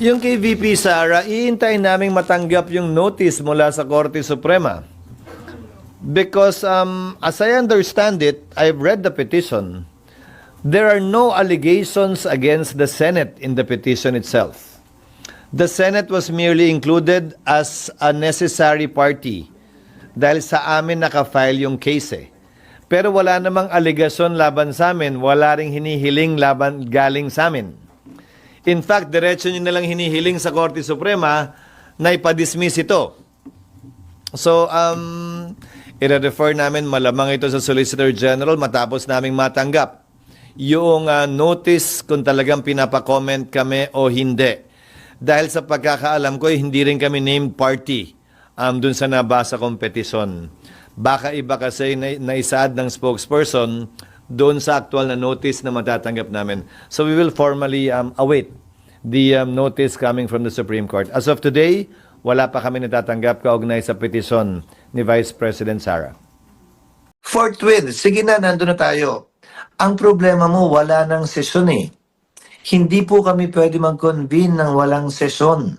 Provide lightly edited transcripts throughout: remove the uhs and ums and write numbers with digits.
Yung kay VP Sara, iintayin naming matanggap yung notice mula sa Korte Suprema. Because as I understand it, I've read the petition. There are no allegations against the Senate in the petition itself. The Senate was merely included as a necessary party dahil sa amin nakafile yung case eh. Pero wala namang allegasyon laban sa amin, wala ring hinihiling laban galing sa amin. In fact, diretso nyo nalang hinihiling sa Korte Suprema na ipadismiss ito. So, i-refer namin malamang ito sa Solicitor General matapos naming matanggap yung notice kung talagang pinapa-comment kami o hindi. Dahil sa pagkakaalam ko, hindi rin kami named party dun sa nabasa kong petisyon. Baka iba kasi naisaad ng spokesperson doon sa actual na notice na matatanggap namin. So we will formally await the notice coming from the Supreme Court. As of today, wala pa kami natatanggap kaugnay sa petisyon ni Vice President Sara. Forthwith, sige na, nandun na tayo. Ang problema mo, wala ng sesyon eh. Hindi po kami pwede mag-convene ng walang sesyon.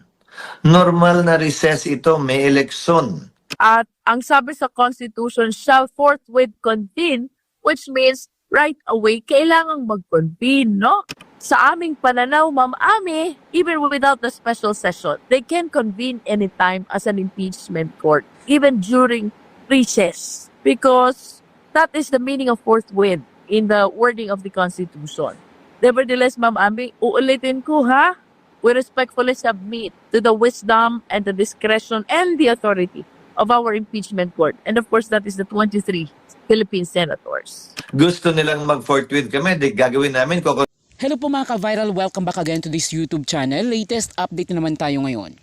Normal na recess ito, may eleksyon. At ang sabi sa Constitution, shall forthwith convene, which means right away, kailangang mag-convene, no? Sa aming pananaw, Ma'am Ami, even without the special session, they can convene anytime as an impeachment court, even during recess, because that is the meaning of forthwith in the wording of the Constitution. Nevertheless, Ma'am Ami, uulitin ko ha, we respectfully submit to the wisdom and the discretion and the authority of our impeachment court. And of course, that is the 23 Philippine senators. Gusto nilang mag-forthwith kami, di gagawin namin. Hello po mga ka-viral, welcome back again to this YouTube channel. Latest update na naman tayo ngayon.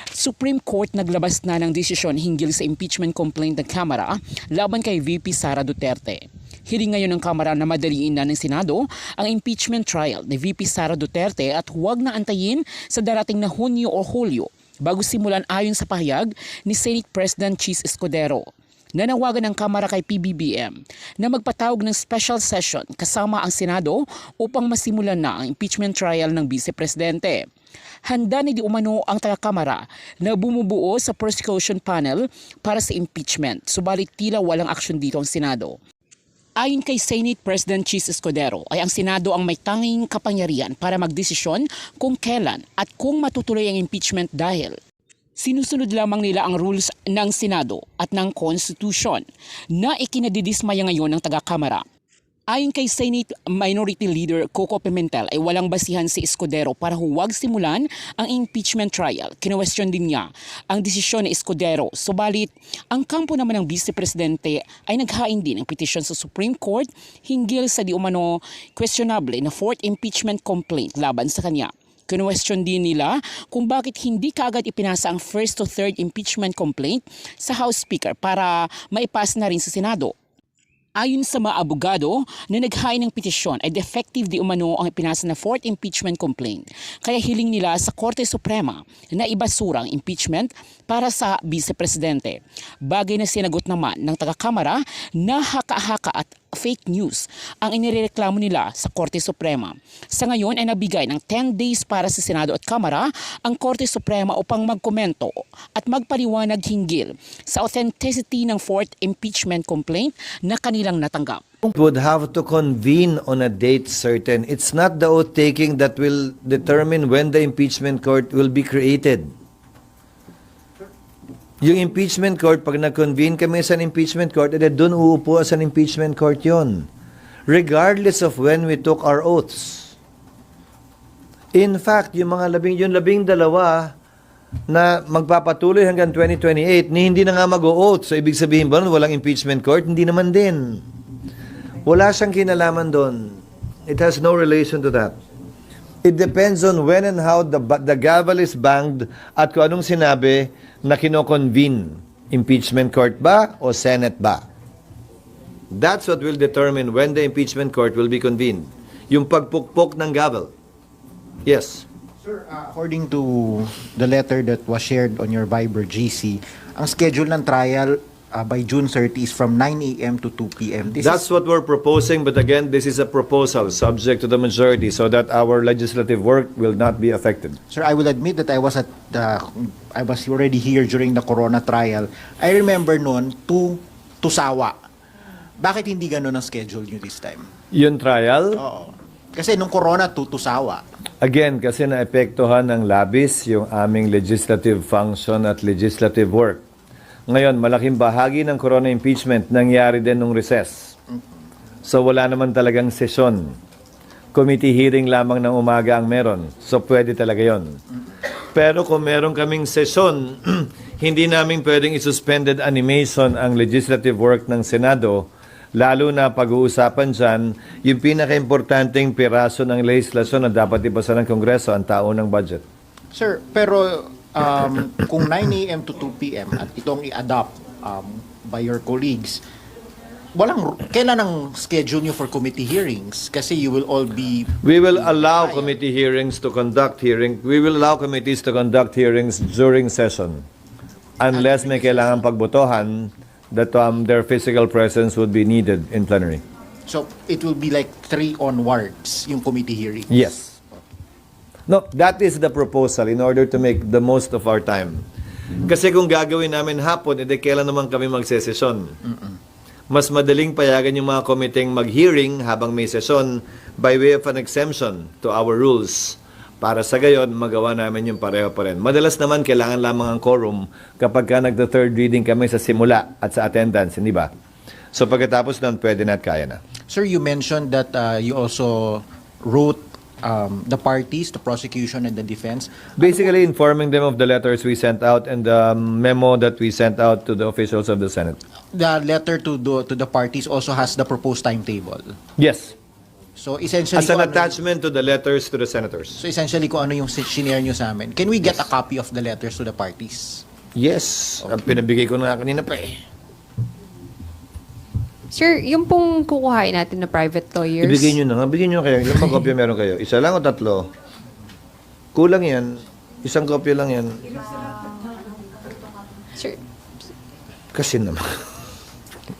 Supreme Court naglabas na ng desisyon hinggil sa impeachment complaint ng Kamara laban kay VP Sara Duterte. Hiling ngayon ng Kamara na madaliin na ng Senado ang impeachment trial ni VP Sara Duterte at huwag na antayin sa darating na Hunyo o Hulyo bago simulan ayon sa pahayag ni Senate President Chis Escudero. Nanawagan ng Kamara kay PBBM na magpatawag ng special session kasama ang Senado upang masimulan na ang impeachment trial ng Vice Presidente. Handa ni di umano ang taga-Kamara na bumubuo sa prosecution panel para sa impeachment, subalit tila walang aksyon dito ang Senado. Ayon kay Senate President Chis Escudero ay ang Senado ang may tanging kapangyarihan para magdesisyon kung kailan at kung matutuloy ang impeachment dahil sinusunod lamang nila ang rules ng Senado at ng Constitution na ikinadidismaya ngayon ng taga-Kamara. Ayon kay Senate Minority Leader Coco Pimentel ay walang basihan si Escudero para huwag simulan ang impeachment trial. Kinwestiyon din niya ang desisyon ni Escudero. Subalit, ang kampo naman ng Vice Presidente ay naghain din ng petisyon sa Supreme Court hinggil sa di umano questionable na fourth impeachment complaint laban sa kanya. Kinwestiyon din nila kung bakit hindi kaagad ipinasa ang first to third impeachment complaint sa House Speaker para maipas na rin sa Senado. Ayon sa mga abogado na naghain ng petisyon ay defective di umano ang ipinasa na fourth impeachment complaint. Kaya hiling nila sa Korte Suprema na ibasura ang impeachment para sa Vice Presidente. Bagay na sinagot naman ng taga-Kamara na haka-haka at fake news ang inireklamo nila sa Korte Suprema. Sa ngayon ay nabigay ng 10 days para sa Senado at Kamara ang Korte Suprema upang magkomento at magpaliwanag hinggil sa authenticity ng fourth impeachment complaint na kanilang natanggap. Would have to convene on a date certain. It's not the oath-taking that will determine when the impeachment court will be created. Yung impeachment court, pag nag-convene kami sa impeachment court, doon uupo sa impeachment court yon, regardless of when we took our oaths. In fact, yung labing dalawa na magpapatuloy hanggang 2028, hindi na nga mag-o-oath. So, ibig sabihin ba, walang impeachment court? Hindi naman din. Wala siyang kinalaman doon. It has no relation to that. It depends on when and how the gavel is banged at kung anong sinabi na kino-convene. Impeachment court ba o Senate ba? That's what will determine when the impeachment court will be convened. Yung pagpukpok ng gavel. Yes. Sir, according to the letter that was shared on your Viber GC, ang schedule ng trial by June 30 is from 9 a.m. to 2 p.m. That's what we're proposing, but again, this is a proposal subject to the majority so that our legislative work will not be affected. Sir, I will admit that I was already here during the Corona trial. I remember noon to Sawa. Bakit hindi ganun ang schedule nyo this time? Yung trial, Oo. Kasi nung Corona to Sawa. again, kasi naepektuhan ng labis yung aming legislative function at legislative work. Ngayon, malaking bahagi ng corona impeachment nangyari din nung recess. So wala naman talagang sesyon. Committee hearing lamang ng umaga ang meron. So pwede talaga yon. Pero kung meron kaming sesyon, hindi namin pwedeng isuspended animation ang legislative work ng Senado, lalo na pag-uusapan dyan yung pinaka-importanting piraso ng legislasyon na dapat ipasa ng Kongreso, ang taon ng budget. Sir, pero kung 9 a.m. to 2 p.m. at itong i-adopt by your colleagues, kailan ang schedule nyo for committee hearings? Kasi you will all be... We will allow committee hearings to conduct hearing. We will allow committees to conduct hearings during session unless may kailangan pagbotohan that their physical presence would be needed in plenary. So, it will be like 3 onwards, yung committee hearing? Yes. No, that is the proposal in order to make the most of our time. Kasi kung gagawin namin hapon, edi kailan naman kami magsesesyon? Mas madaling payagan yung mga komiteng mag-hearing habang may sesyon by way of an exemption to our rules. Para sa gayon, magawa namin yung pareho pa rin. Madalas naman, kailangan lamang ang quorum kapag ka nagda-third reading kami sa simula at sa attendance, hindi ba? So pagkatapos nun, pwede na at kaya na. Sir, you mentioned that you also wrote the parties, the prosecution and the defense. Basically, informing them of the letters we sent out and the memo that we sent out to the officials of the Senate. The letter to the parties also has the proposed timetable. Yes. So essentially, As an kung ano- attachment to the letters to the senators. so essentially kung ano yung sinare nyo sa amin, can we get a copy of the letters to the parties? Yes. Ang pinabigay ko na kanina pa eh. Sir, yung pong kukuhain natin na private lawyers. Ibigay nyo na nga. Bigyan nyo kayo. Ilang pa kopya meron kayo? Isa lang o tatlo? Kulang yan. Isang kopya lang yan. Sir, Kasi naman.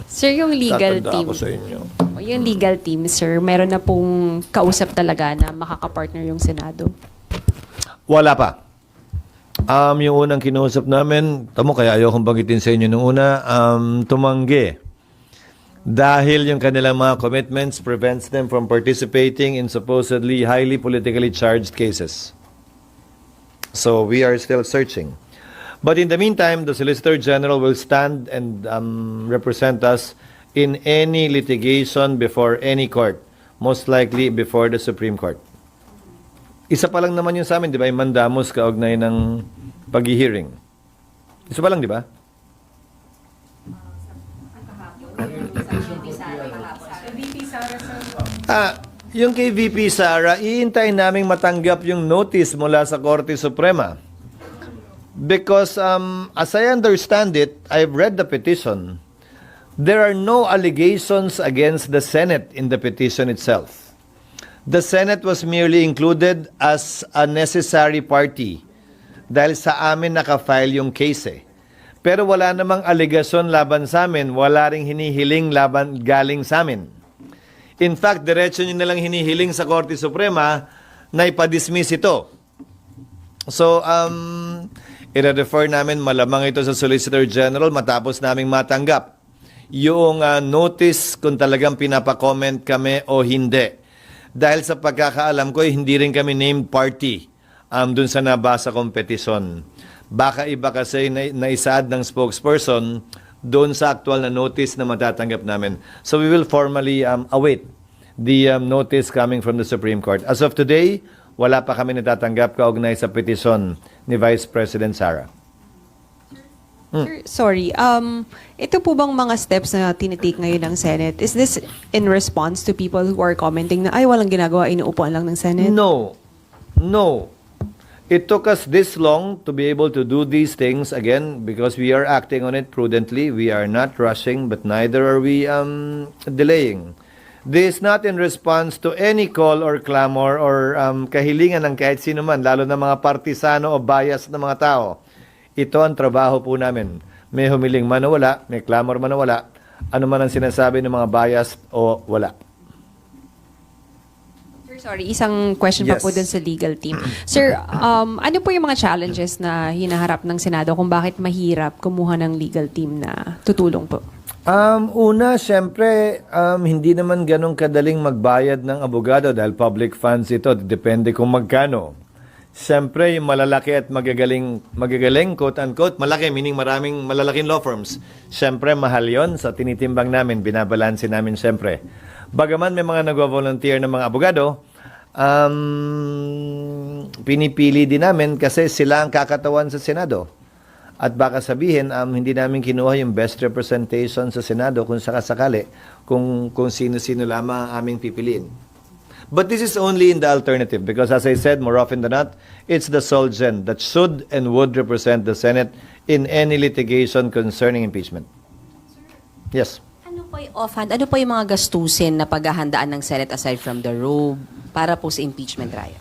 sir, yung legal Tatanda team. ako sa inyo. Yung legal team, sir, meron na pong kausap talaga na makakapartner yung Senado. Wala pa. Yung unang kinausap namin, tamo kaya ayokong banggitin sa inyo nung una, tumanggi. Dahil yung kanilang mga commitments prevents them from participating in supposedly highly politically charged cases. So we are still searching. But in the meantime, the Solicitor General will stand and represent us in any litigation before any court, most likely before the Supreme Court. Isa pa lang naman yun sa amin, di ba? Yung mandamus kaugnay ng pag-hearing. Isa pa lang, di ba? Yung kay VP Sara, iintayin naming matanggap yung notice mula sa Korte Suprema. Because as I understand it, I've read the petition. There are no allegations against the Senate in the petition itself. The Senate was merely included as a necessary party dahil sa amin nakafile yung case eh. Pero wala namang alegasyon laban sa amin, wala ring hinihiling laban galing sa amin. In fact, diretso nyo nalang hinihiling sa Korte Suprema na ipadismiss ito. So, i-refer namin malamang ito sa Solicitor General matapos naming matanggap yung notice kung talagang pinapa-comment kami o hindi. Dahil sa pagkakaalam ko, hindi rin kami named party dun sa nabasa kong petisyon. Baka iba kasi naisaad ng spokesperson doon sa actual na notice na matatanggap namin. So we will formally await the notice coming from the Supreme Court. As of today, wala pa kami natatanggap kaugnay sa petisyon ni Vice President Sara. Sir, sorry. Ito po bang mga steps na tinitake ngayon ng Senate? Is this in response to people who are commenting na, ay, walang ginagawa, inuupuan lang ng Senate? No. No. It took us this long to be able to do these things again because we are acting on it prudently. We are not rushing, but neither are we delaying. This is not in response to any call or clamor or kahilingan ng kahit sino man, lalo na mga partisano o bias na mga tao. Ito ang trabaho po namin. may humiling man o wala, may clamor man o wala, ano man ang sinasabi ng mga bias o wala. Sir, sorry, isang question pa Yes. po dun sa legal team. Sir, ano po yung mga challenges na hinaharap ng Senado kung bakit mahirap kumuha ng legal team na tutulong po? Una, syempre, hindi naman ganun kadaling magbayad ng abogado dahil public funds ito. Depende kung magkano. Syempre, yung malalaki at magagaling, quote-unquote, malaki, meaning maraming malalaking law firms. Syempre, mahal yon sa tinitimbang namin, binabalanse namin syempre. Bagaman may mga nagwa-volunteer ng mga abogado, pinipili din namin kasi sila ang kakatawan sa Senado. At baka sabihin, hindi namin kinuha yung best representation sa Senado kung sakasakali, kung sino-sino lamang ang aming pipiliin. But this is only in the alternative because as I said, more often than not, it's the sole gen that should and would represent the Senate in any litigation concerning impeachment. Yes. Ano po yung offhand, ano po yung mga gastusin na paghahandaan ng Senate aside from the robe para po sa impeachment trial?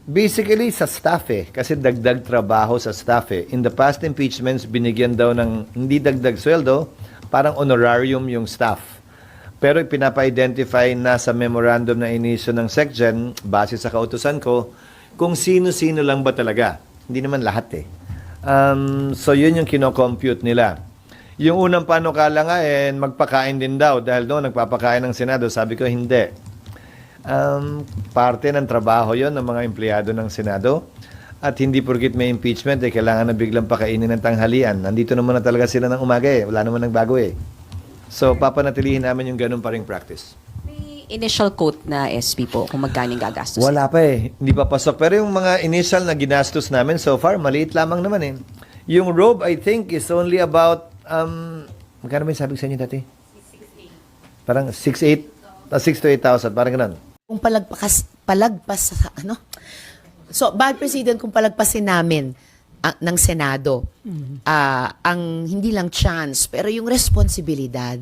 Basically, sa staff kasi dagdag trabaho sa staff In the past impeachments, binigyan daw ng hindi dagdag sweldo, parang honorarium yung staff. Pero pinapa-identify na sa memorandum na inisyo ng SecGen, base sa kautusan ko, kung sino-sino lang ba talaga. Hindi naman lahat So yun yung kino-compute nila. Yung unang panukala nga, magpakain din daw dahil doon nagpapakain ng Senado. Sabi ko, hindi. Parte ng trabaho yon ng mga empleyado ng Senado. At hindi porkit may impeachment, kailangan na biglang pakainin ng tanghalian. Nandito naman na talaga sila ng umaga Wala naman nagbago So, papanatilihin namin yung ganun pa ring practice. May initial quote na SP po kung magkano yung gagastos. Wala pa Hindi pa pasok. Pero yung mga initial na ginastos namin so far, maliit lamang naman Yung robe, I think, is only about, magkano ba yung sabi ko sa inyo dati? Parang 6 to 8,000, parang ganun. Kung palagpas sa ano? So, bad president kung palagpasin namin ng Senado, ang hindi lang chance, pero yung responsibilidad,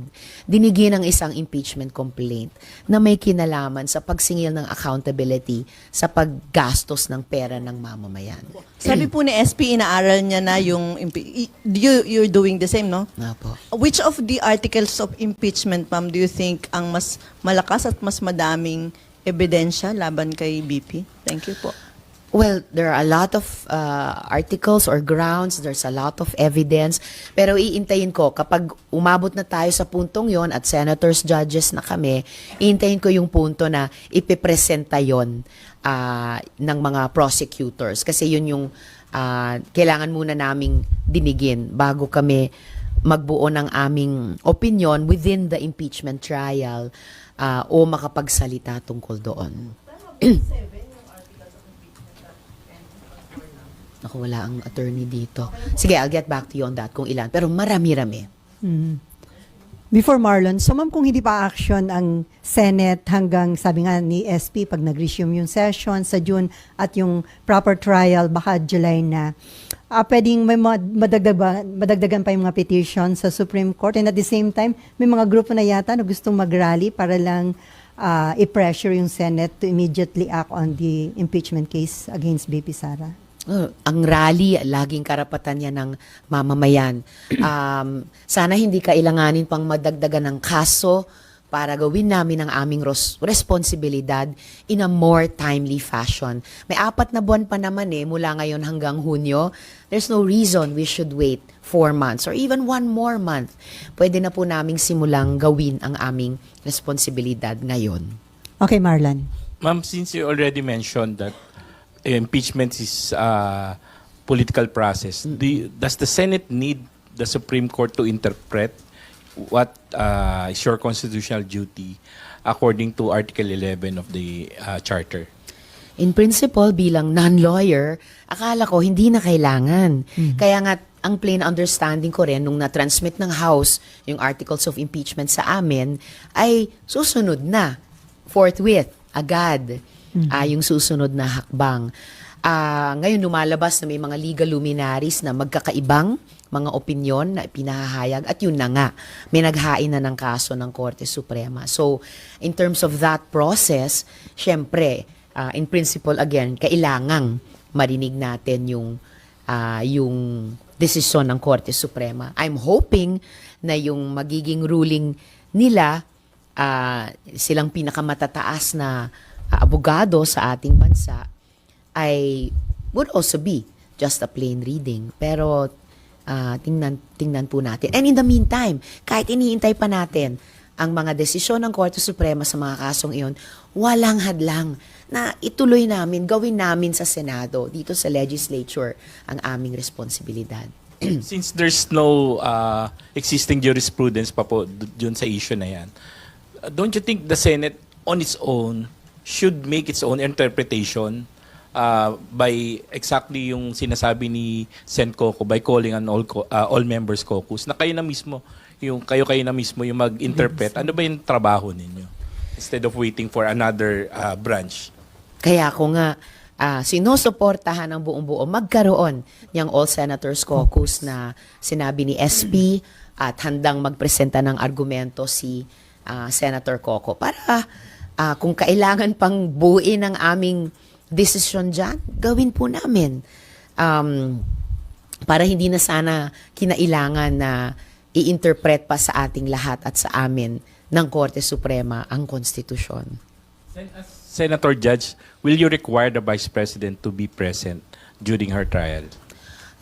dinigin ng isang impeachment complaint na may kinalaman sa pagsingil ng accountability sa paggastos ng pera ng mamamayan. Sabi po ni SP, inaaral niya na yung you're doing the same, no? Nga po. Which of the articles of impeachment, ma'am, do you think ang mas malakas at mas madaming ebidensya laban kay BP? Thank you po. Well, there are a lot of articles or grounds, there's a lot of evidence, pero iintayin ko, kapag umabot na tayo sa puntong yon at senators, judges na kami, iintayin ko yung punto na ipipresenta yon ng mga prosecutors. Kasi yun yung kailangan muna naming dinigin bago kami magbuo ng aming opinion within the impeachment trial o makapagsalita tungkol doon. Ako, wala ang attorney dito. Sige, I'll get back to you on that kung ilan. Pero marami-rami. Before Marlon, so ma'am, kung hindi pa action ang Senate hanggang sabi nga ni SP pag nag-resume yung session sa June at yung proper trial baka July na, pwedeng may madagdagan pa yung mga petition sa Supreme Court and at the same time, may mga grupo na yata na gustong mag-rally para lang i-pressure yung Senate to immediately act on the impeachment case against BP Sara. Ang rally, laging karapatan yan ng mamamayan. Sana hindi kailanganin pang madagdagan ng kaso para gawin namin ang aming responsibilidad in a more timely fashion. May 4 na buwan pa naman mula ngayon hanggang Hunyo. There's no reason we should wait 4 months or even 1 more month. Pwede na po naming simulang gawin ang aming responsibilidad ngayon. Okay, Marlon. Ma'am, since you already mentioned that impeachment is a political process, does the Senate need the Supreme Court to interpret what is your constitutional duty according to Article 11 of the Charter? In principle, bilang non-lawyer, akala ko hindi na kailangan. Kaya nga, ang plain understanding ko rin nung na-transmit ng House yung articles of impeachment sa amin, ay susunod na, forthwith, agad, yung susunod na hakbang. Ngayon lumalabas na may mga legal luminaries na magkakaibang mga opinyon na pinahahayag at yun na nga, may naghain na ng kaso ng Korte Suprema. So, in terms of that process, syempre, in principle again, kailangang marinig natin yung yung desisyon ng Korte Suprema. I'm hoping na yung magiging ruling nila, silang pinakamatataas na abogado sa ating bansa, ay would also be just a plain reading. Pero tingnan po natin. And in the meantime, kahit iniintay pa natin ang mga desisyon ng Korte Suprema sa mga kasong iyon, walang hadlang na ituloy namin, gawin namin sa Senado, dito sa legislature, ang aming responsibilidad. Since there's no existing jurisprudence pa po dun sa issue na yan, don't you think the Senate on its own should make its own interpretation by exactly yung sinasabi ni Sen Coco, by calling an all members caucus, na kayo na mismo yung mag-interpret? Ano ba yung trabaho ninyo instead of waiting for another branch? Kaya ako nga, sinusuportahan ng buong buo magkaroon yung All Senators Caucus na sinabi ni SP at handang magpresenta ng argumento si Senator Coco para kung kailangan pang buuin ang aming desisyon dyan, gawin po namin. Para hindi na sana kinailangan na i-interpret pa sa ating lahat at sa amin ng Korte Suprema ang konstitusyon. Senator Judge, will you require the Vice President to be present during her trial?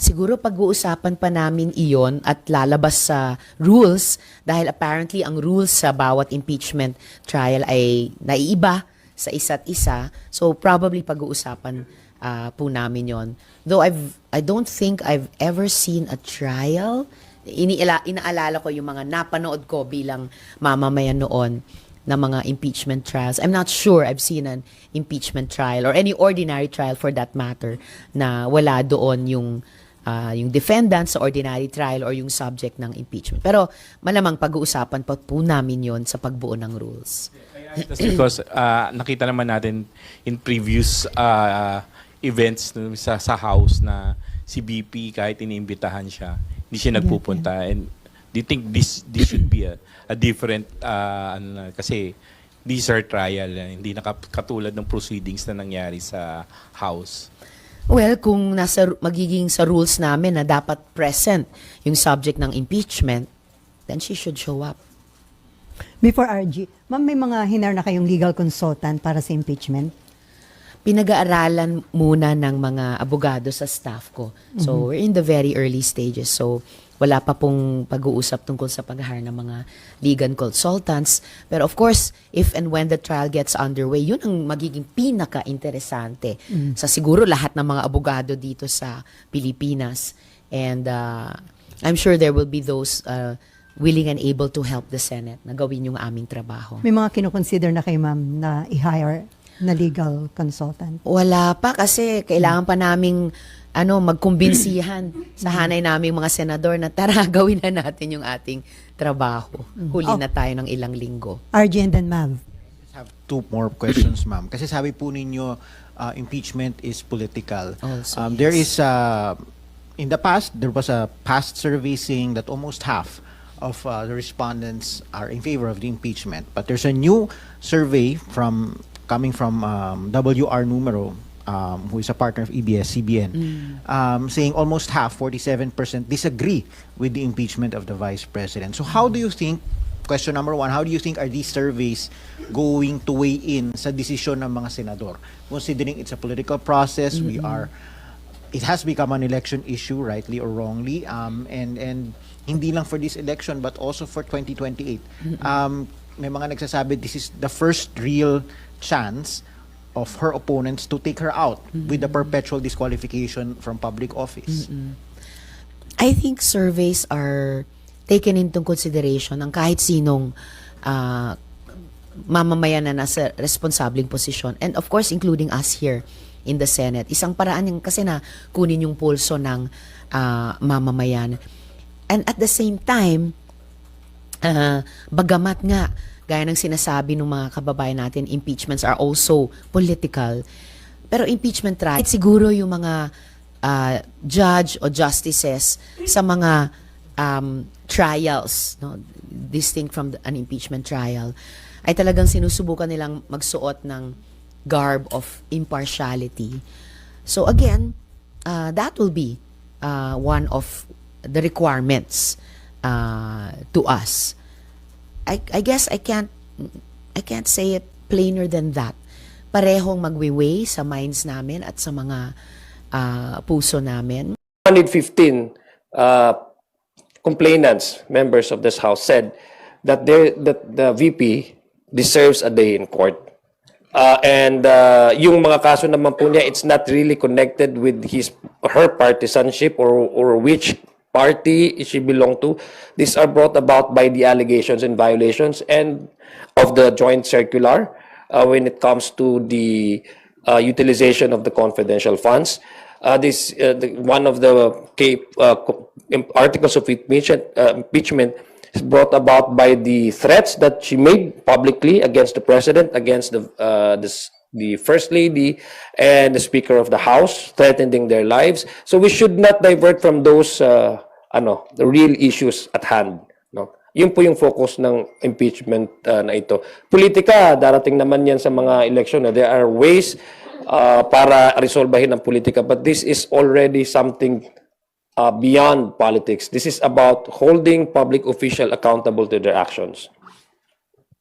Siguro pag-uusapan pa namin iyon at lalabas sa rules dahil apparently ang rules sa bawat impeachment trial ay naiiba sa isa't isa. So probably pag-uusapan po namin yon. Though I don't think I've ever seen a trial. Inaalala ko yung mga napanood ko bilang mamamayan noon na mga impeachment trials. I'm not sure I've seen an impeachment trial or any ordinary trial for that matter na wala doon yung defendant sa ordinary trial or yung subject ng impeachment. Pero malamang pag-uusapan pa po namin yon sa pagbuo ng rules. That's because nakita naman natin in previous events sa House na si BP kahit iniimbitahan siya, hindi siya nagpupunta. And do you think this should be a different kasi these are trial, hindi nakatulad ng proceedings na nangyari sa House? Well, kung magiging sa rules namin na dapat present yung subject ng impeachment, then she should show up. Before RG, ma'am, may mga hinar na kayong legal consultant para sa impeachment? Pinag-aaralan muna ng mga abogado sa staff ko. So, we're in the very early stages. So, wala pa pong pag-uusap tungkol sa pag-hire ng mga legal consultants. Pero of course, if and when the trial gets underway, yun ang magiging pinaka-interesante sa siguro lahat ng mga abogado dito sa Pilipinas. And I'm sure there will be those willing and able to help the Senate na gawin yung aming trabaho. May mga kinoconsider na kayo, ma'am, na i-hire na legal consultant? Wala pa kasi kailangan pa naming magkumbinsihan sa hanay naming mga senador na tara, gawin na natin yung ating trabaho. Huli na tayo ng ilang linggo. RG and then Mav. I have two more questions, ma'am. Kasi sabi po ninyo, impeachment is political. Also, There is, in the past, there was a past survey saying that almost half of the respondents are in favor of the impeachment. But there's a new survey coming from WR Numero, who is a partner of EBS-CBN, saying almost half, 47%, disagree with the impeachment of the Vice President. So how do you think, question number one, how do you think are these surveys going to weigh in sa desisyon ng mga senador? Considering it's a political process, it has become an election issue, rightly or wrongly, and hindi lang for this election, but also for 2028. May mga nagsasabi, this is the first real chance of her opponents to take her out with the perpetual disqualification from public office. I think surveys are taken into consideration ng kahit sinong mamamayan na nasa responsableng posisyon. And of course, including us here in the Senate. Isang paraan yung kasi na kunin yung pulso ng mamamayan. And at the same time, bagamat nga, gaya ng sinasabi ng mga kababayan natin, impeachments are also political. Pero impeachment trial, siguro yung mga judge o justices sa mga trials, no, distinct from an impeachment trial, ay talagang sinusubukan nilang magsuot ng garb of impartiality. So again, that will be one of the requirements to us. I guess I can't say it plainer than that. Parehong magwiway sa minds namin at sa mga puso namin. 115 complainants, members of this House, said that the VP deserves a day in court. And yung mga kaso naman po niya, it's not really connected with her partisanship or which party she belonged to. These are brought about by the allegations and violations and of the joint circular when it comes to the utilization of the confidential funds. One of the articles of impeachment is brought about by the threats that she made publicly against the president, against the first lady, and the speaker of the house, threatening their lives. So we should not divert from those the real issues at hand. No, yun po yung focus ng impeachment na ito. Politika, darating naman yan sa mga eleksyon. There are ways para resolbahin ang politika, but this is already something beyond politics. This is about holding public official accountable to their actions.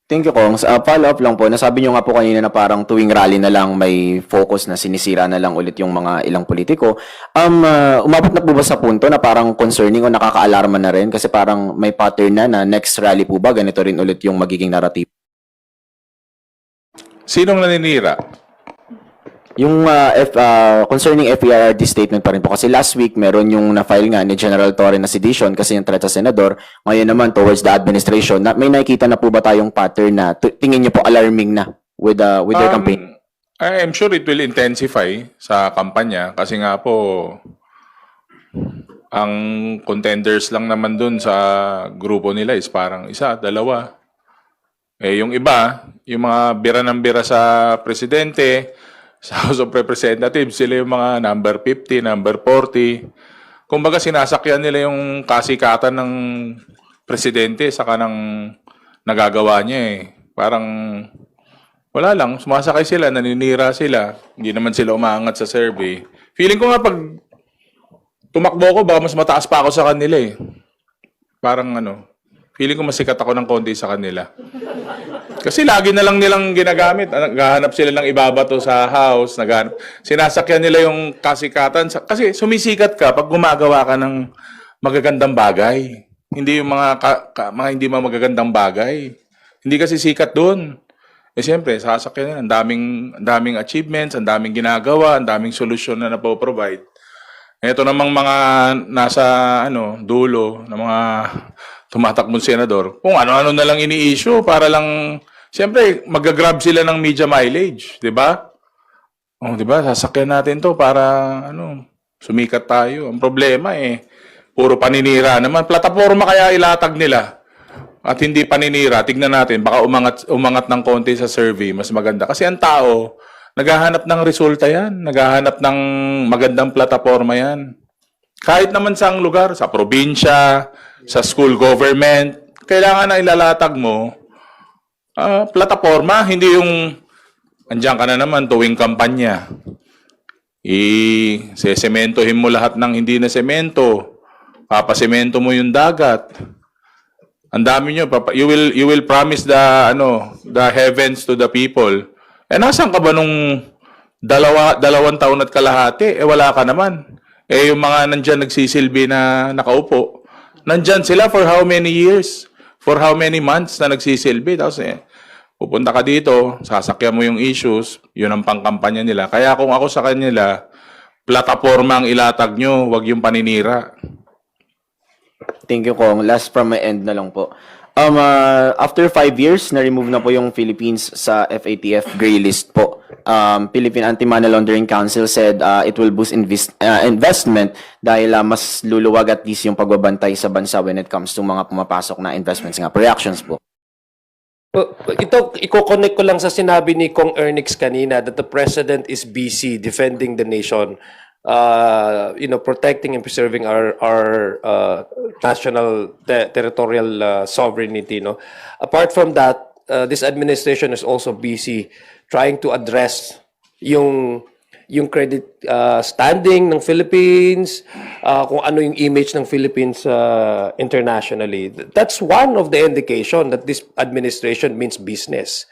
Thank you, Kongs. Follow-up lang po, nasabi nyo nga po kanina na parang tuwing rally na lang may focus na sinisira na lang ulit yung mga ilang politiko. Umabot na po ba sa punto na parang concerning o nakaka-alarma na rin? Kasi parang may pattern na next rally po ba, ganito rin ulit yung magiging narrative? Sinong naninira? Yung concerning FERD statement pa rin po. Kasi last week, meron yung na-file nga ni General Torre na sedition kasi yung threat sa senador. Ngayon naman, towards the administration, may nakikita na po ba tayong pattern na tingin niyo po alarming na with their campaign? I'm sure it will intensify sa kampanya kasi nga po, ang contenders lang naman dun sa grupo nila is parang isa, dalawa. Yung iba, yung mga bira ng bira sa presidente, sa House of Representatives, sila yung mga number 50, number 40. Kumbaga sinasakyan nila yung kasikatan ng presidente sa kanang nagagawa niya eh. Parang wala lang, sumasakay sila, naninira sila. Hindi naman sila umaangat sa survey. Feeling ko nga pag tumakbo ko, baka mas mataas pa ako sa kanila eh. Parang feeling ko masikat ako ng konti sa kanila. Kasi lagi na lang nilang ginagamit. Naghahanap sila ng ibabato sa house. Sinasakyan nila yung kasikatan. Kasi sumisikat ka pag gumagawa ka ng magagandang bagay. Hindi yung mga hindi magagandang bagay. Hindi kasi sikat doon. Siyempre, sasakyan nila. Ang daming achievements, ang daming ginagawa, ang daming solusyon na napoprovide. Ito namang mga nasa dulo ng mga tumatakbong senador, kung ano-ano na lang ini-issue para lang, siyempre, mag-grab sila ng media mileage, di ba? Di ba? Sasakyan natin to para, sumikat tayo. Ang problema puro paninira naman. Plataforma kaya ilatag nila. At hindi paninira. Tignan natin, baka umangat ng konti sa survey, mas maganda. Kasi ang tao, naghahanap ng resulta yan. Naghahanap ng magandang plataforma yan. Kahit naman sa lugar, sa probinsya, sa school government, kailangan na ilalatag mo plataforma, hindi yung andyan ka na naman tuwing kampanya. Sesementohin mo lahat ng hindi na semento, papasemento mo yung dagat. Ang dami nyo, you will promise the heavens to the people. Nasaan ka ba nung dalawang taon at kalahati? Wala ka naman. Yung mga nandyan nagsisilbi na nakaupo, nandyan sila for how many years? For how many months na nagsisilbi? Tapos pupunta ka dito, sasakyan mo yung issues, yun ang pangkampanya nila. Kaya kung ako sa kanila, plataforma ang ilatag nyo, wag yung paninira. Thank you, Kong. Last from my end na lang po. After 5 years, na-remove na po yung Philippines sa FATF gray list po. Philippine Anti-Money Laundering Council said it will boost investment dahil mas luluwag at least yung pagbabantay sa bansa when it comes to mga pumapasok na investments nga. Reactions po. Ito, i-connect ko lang sa sinabi ni Kong Ernix kanina that the President is busy defending the nation, protecting and preserving our national territorial sovereignty. No? Apart from that, this administration is also busy trying to address yung yung credit standing ng Philippines, kung ano yung image ng Philippines internationally. That's one of the indication that this administration means business.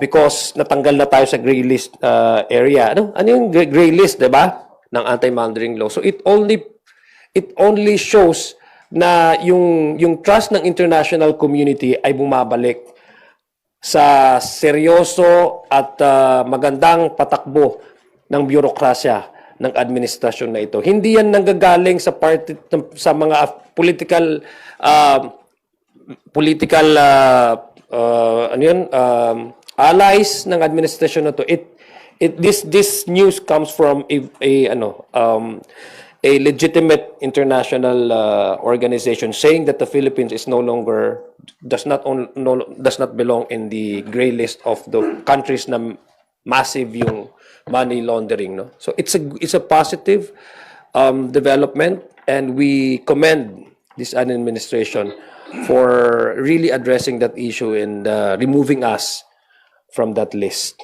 Because natanggal na tayo sa gray list area. Ano yung gray list, 'di ba? Ng anti-money law. So it only shows na yung trust ng international community ay bumabalik sa seryoso at magandang patakbo ng bureaucracia ng administrasyon na ito. Hindi yan nanggagaling sa sa mga political allies ng administrasyon na to. This news comes from a legitimate international organization saying that the Philippines is does not belong in the gray list of the countries na massive yung money laundering, no? So it's a positive development, and we commend this administration for really addressing that issue and removing us from that list.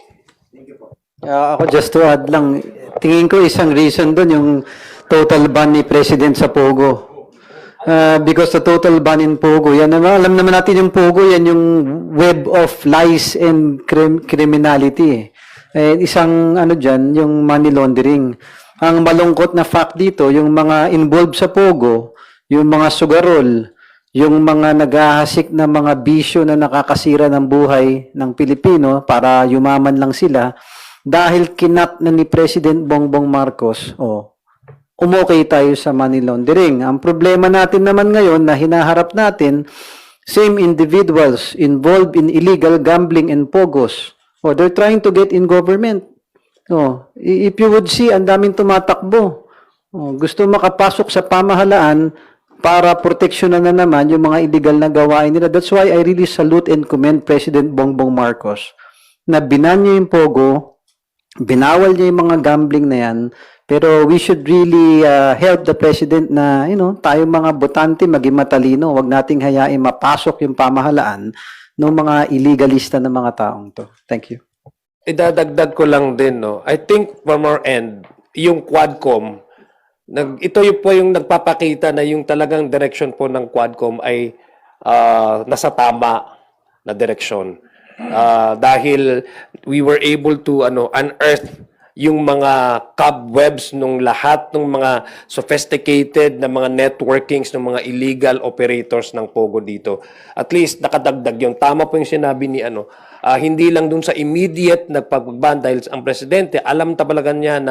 Ako just to add lang, tingin ko isang reason doon yung total ban ni President sa Pogo. Because the total ban in Pogo, yan naman, alam naman natin yung Pogo, yan yung web of lies and criminality. Isang ano dyan, yung money laundering. Ang malungkot na fact dito, yung mga involved sa Pogo, yung mga sugarol, yung mga naghahasik na mga bisyo na nakakasira ng buhay ng Pilipino para yumaman lang sila, dahil kinat na ni President Bongbong Marcos, umokay tayo sa money laundering. Ang problema natin naman ngayon na hinaharap natin, same individuals involved in illegal gambling and pogos. They're trying to get in government. If you would see, ang daming tumatakbo. Gusto makapasok sa pamahalaan para proteksyonan na naman yung mga illegal na gawain nila. That's why I really salute and commend President Bongbong Marcos na binan niya yung pogo, binawal niya yung mga gambling na yan, pero we should really help the President na, tayo mga botante maging matalino, wag nating hayain mapasok yung pamahalaan ng mga illegalista ng mga taong to. Thank you. Idadagdag ko lang din, no? I think from our end, yung Quadcom, ito yung po yung nagpapakita na yung talagang direction po ng Quadcom ay nasa tama na direksyon. Dahil we were able to unearth yung mga cobwebs nung lahat ng mga sophisticated na mga networkings ng mga illegal operators ng Pogo dito. At least nakadagdag yung tama po yung sinabi ni hindi lang dun sa immediate nagpagban dahil ang presidente alam talaga niya na